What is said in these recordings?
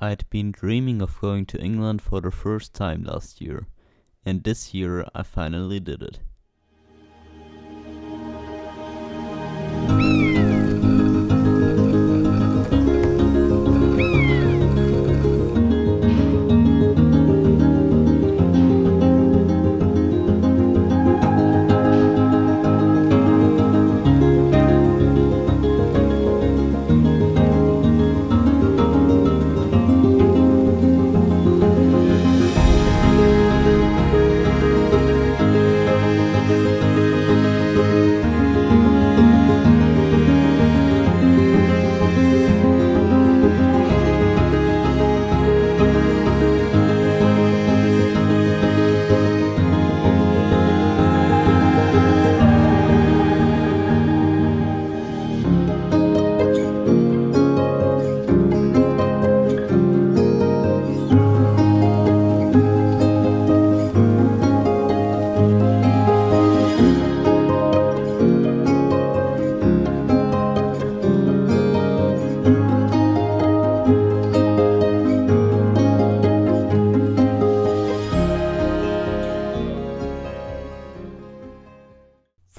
I'd been dreaming of going to England for the first time last year, and this year I finally did it.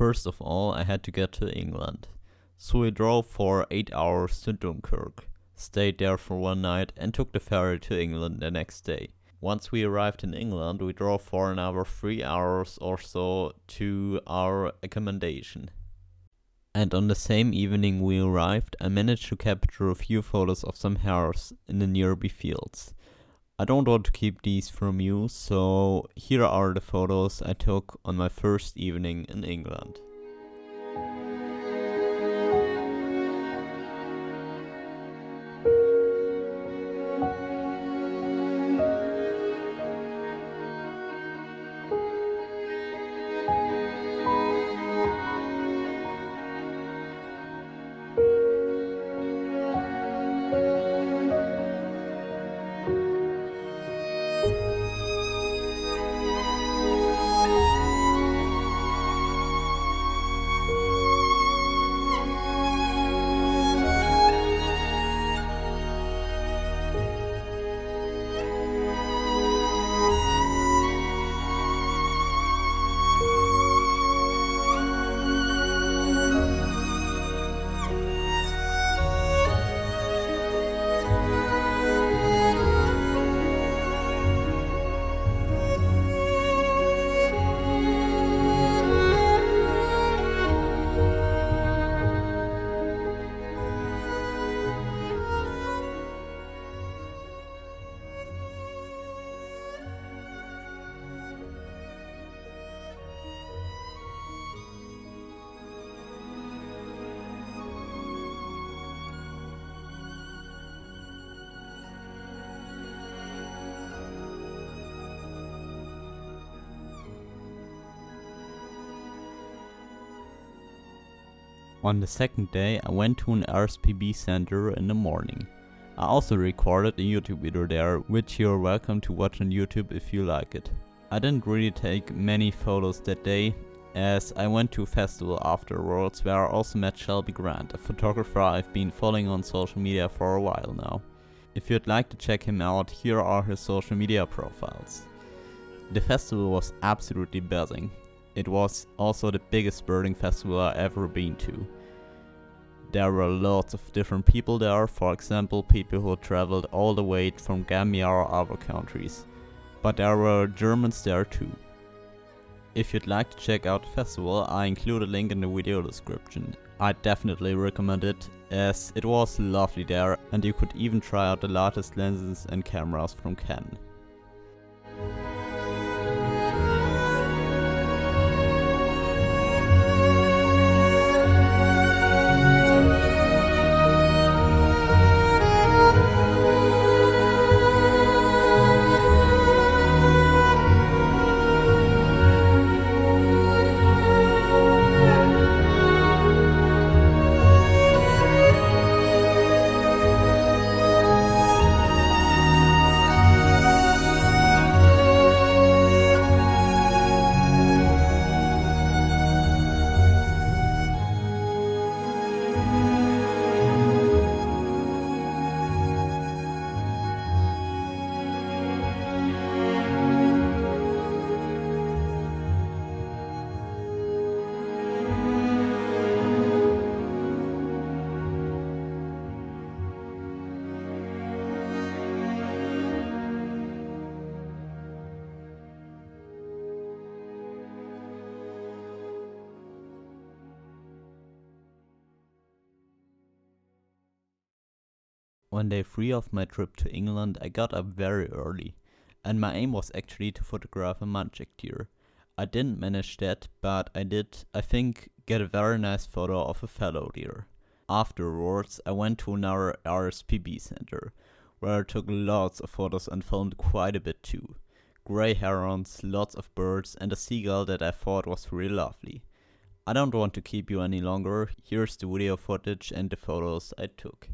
First of all, I had to get to England, so we drove for 8 hours to Dunkirk, stayed there for one night and took the ferry to England the next day. Once we arrived in England, we drove for another 3 hours or so to our accommodation. And on the same evening we arrived, I managed to capture a few photos of some hares in the nearby fields. I don't want to keep these from you, so here are the photos I took on my first evening in England. On the second day, I went to an RSPB center in the morning. I also recorded a YouTube video there, which you're welcome to watch on YouTube if you like it. I didn't really take many photos that day, as I went to a festival afterwards where I also met Shelby Grant, a photographer I've been following on social media for a while now. If you'd like to check him out, here are his social media profiles. The festival was absolutely buzzing. It was also the biggest birding festival I've ever been to. There were lots of different people there, for example people who traveled all the way from Gambia or other countries. But there were Germans there too. If you'd like to check out the festival, I include a link in the video description. I definitely recommend it, as it was lovely there and you could even try out the latest lenses and cameras from Canon. On day 3 of my trip to England, I got up very early, and my aim was actually to photograph a muntjac deer. I didn't manage that, but I did, I think, get a very nice photo of a fallow deer. Afterwards, I went to another RSPB center, where I took lots of photos and filmed quite a bit too. Grey herons, lots of birds, and a seagull that I thought was really lovely. I don't want to keep you any longer, here's the video footage and the photos I took.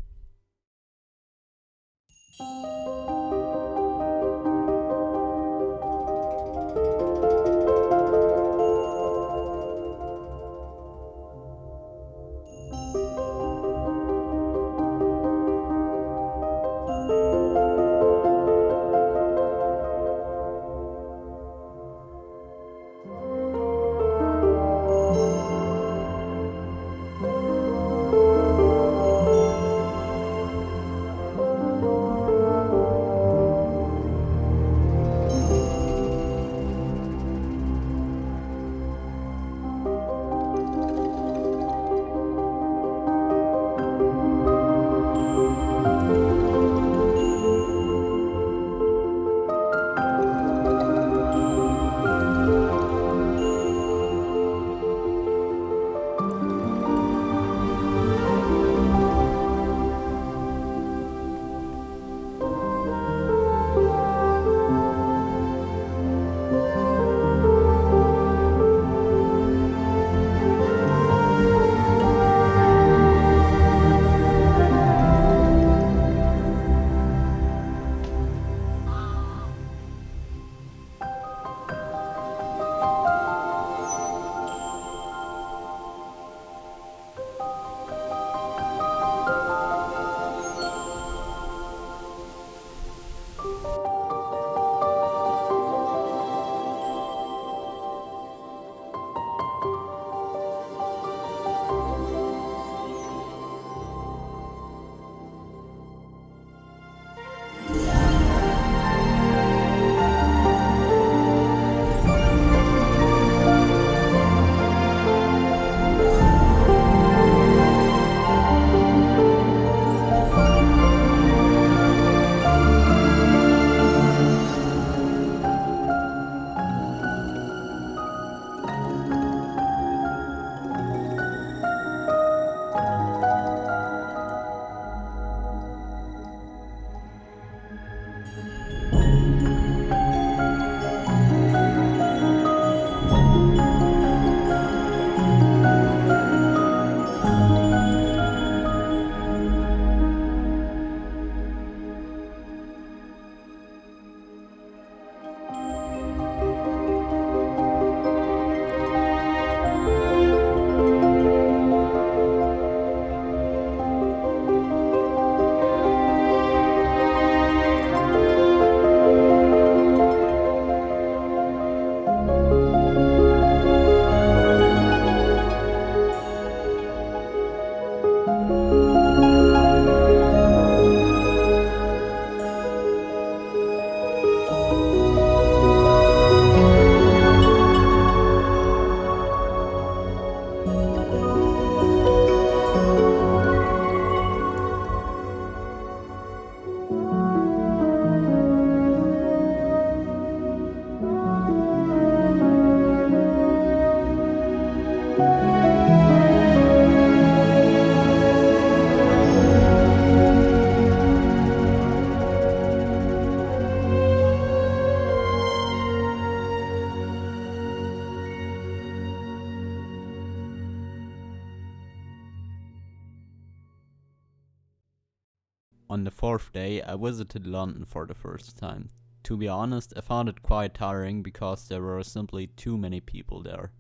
On the 4th day, I visited London for the first time. To be honest, I found it quite tiring because there were simply too many people there.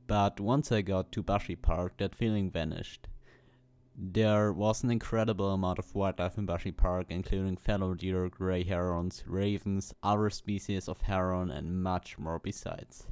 But once I got to Bushy Park, that feeling vanished. There was an incredible amount of wildlife in Bushy Park, including fallow deer, grey herons, ravens, other species of heron, and much more besides.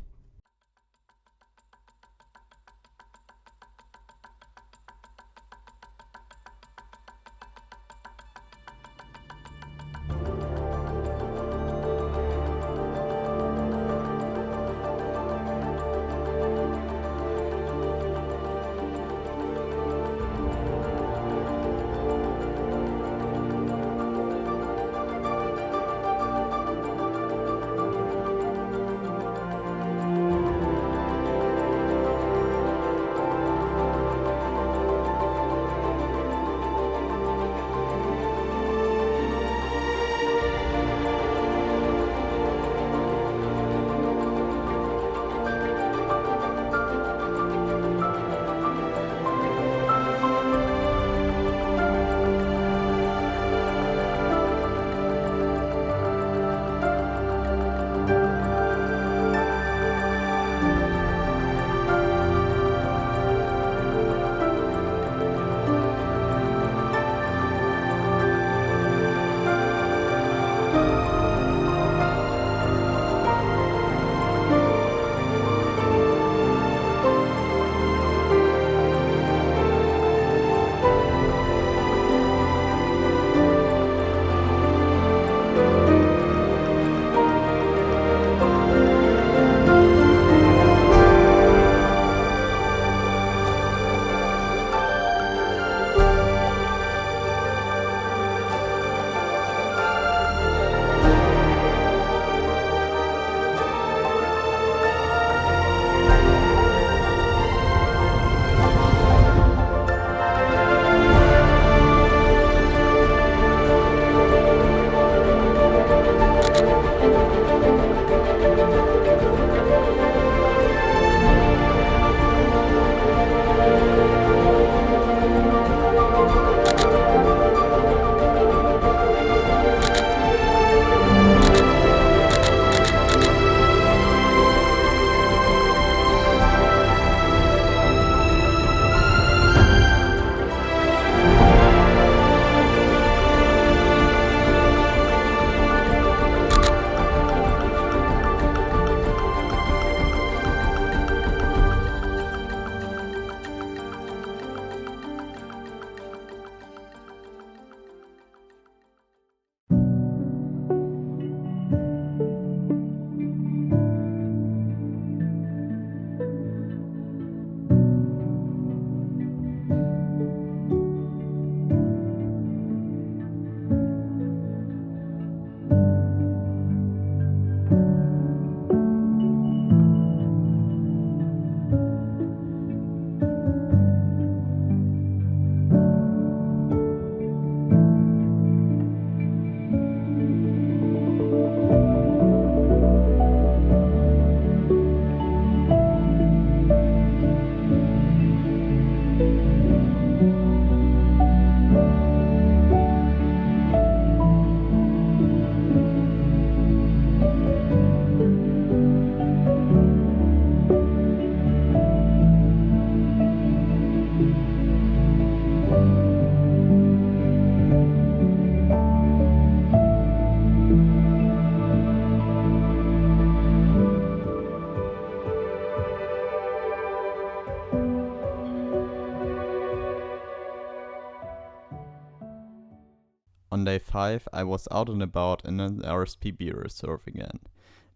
On day 5, I was out and about in an RSPB reserve again.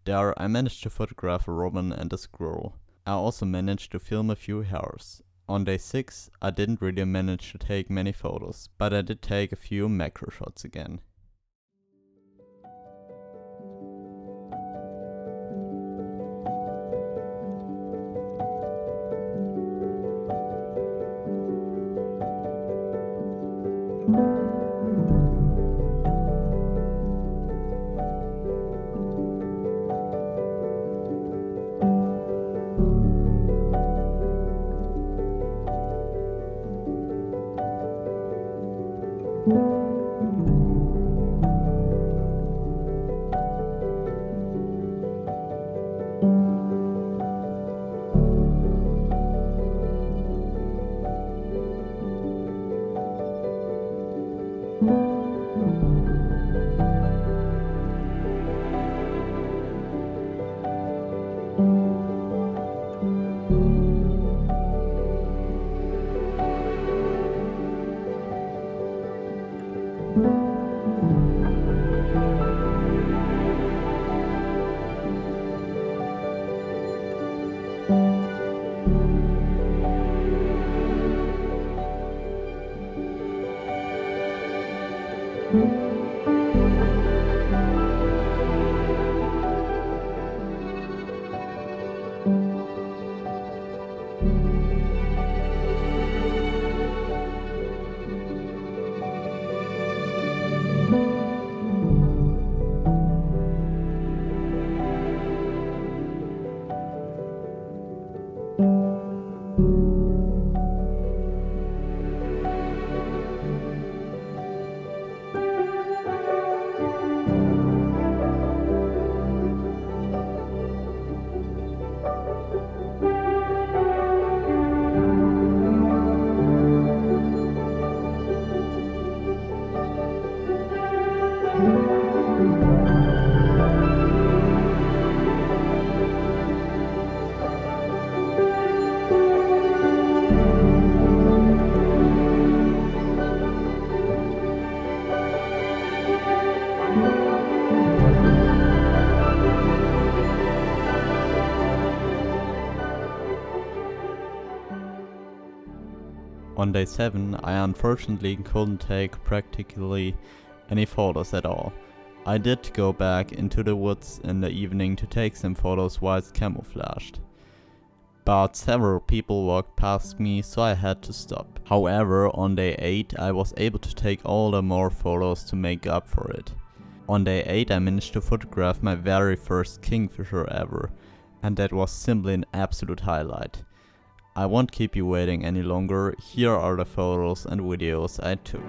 There, I managed to photograph a robin and a squirrel. I also managed to film a few hares. On day 6, I didn't really manage to take many photos, but I did take a few macro shots again. On day 7, I unfortunately couldn't take practically any photos at all. I did go back into the woods in the evening to take some photos while it's camouflaged. But several people walked past me, so I had to stop. However, on day 8 I was able to take all the more photos to make up for it. On day 8 I managed to photograph my very first kingfisher ever, and that was simply an absolute highlight. I won't keep you waiting any longer, here are the photos and videos I took.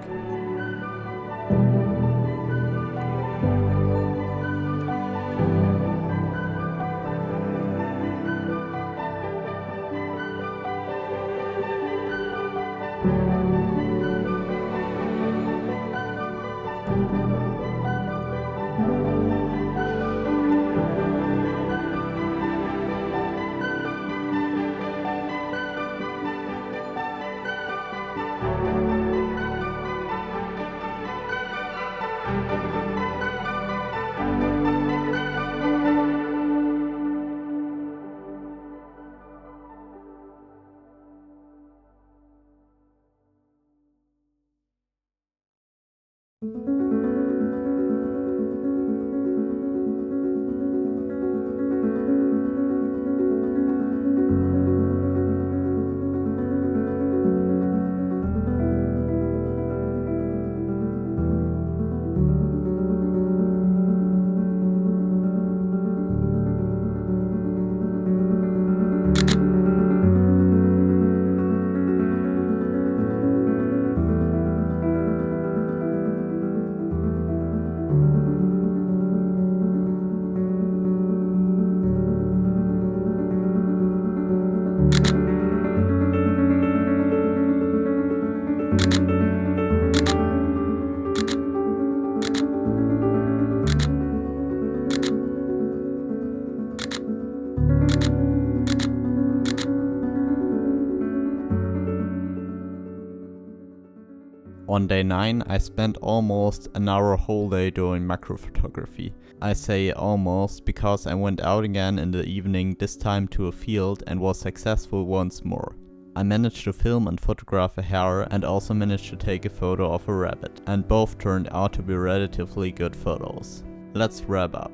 On day 9, I spent almost an hour whole day doing macro photography. I say almost because I went out again in the evening, this time to a field, and was successful once more. I managed to film and photograph a hare and also managed to take a photo of a rabbit, and both turned out to be relatively good photos. Let's wrap up.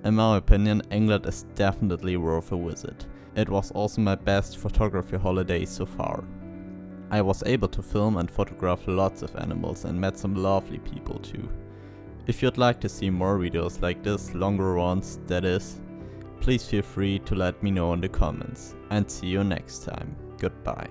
In my opinion, England is definitely worth a visit. It was also my best photography holiday so far. I was able to film and photograph lots of animals and met some lovely people too. If you'd like to see more videos like this, longer ones that is, please feel free to let me know in the comments, and see you next time. Goodbye.